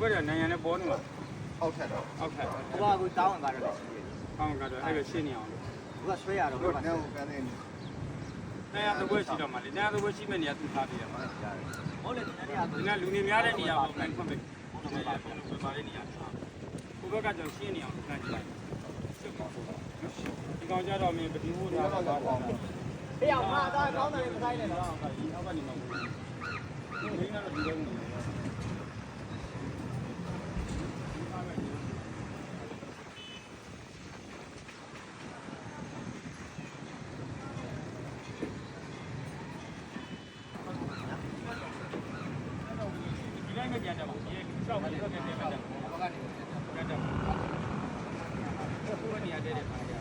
ဘက်ကနိုင်ငံနဲ့ပေါ်နေမှာ အောက်ထက်တော့ အောက်ခါ ဟိုကတောင်းဝင်ကတော့လည်းရှိတယ် အောက်ကတော့အဲ့လိုရှင်းနေအောင် ဟိုကဆွဲရတော့ တို့ ဟိုက နဲ့ကိုကန်နေ တရားသဘောရှိတော့မှလေတရားသဘောရှိမဲ့နေရာသူထားပြရမှာ ဟုတ်လေဒီနေ့က ဒီကလူနေများတဲ့နေရာကိုပြန်ဖွင့်ပေးဒီပါတဲ့နေရာဟိုဘက်ကကျတော့ရှင်းနေအောင်ပြန်ကြည့်လိုက်ဒီကောင်ကြတော့မင်းပတိဟုတ်တာတော့ကောင်းတယ် ဟေးအောင်ငါသားကောင်းတယ်မဆိုင်နဲ့တော့ အောက်ကနေမှဒီနေရာတော့ဒီလိုနေဒီတိုင်းမကြမ်းကြပါဘူးဒီဆောက်ပြီးတော့ကြမ်းကြမ်းကြမ်း ဟိုကနေ ကြမ်းကြမ်းဘုရားနေရာတဲ့ခါကျ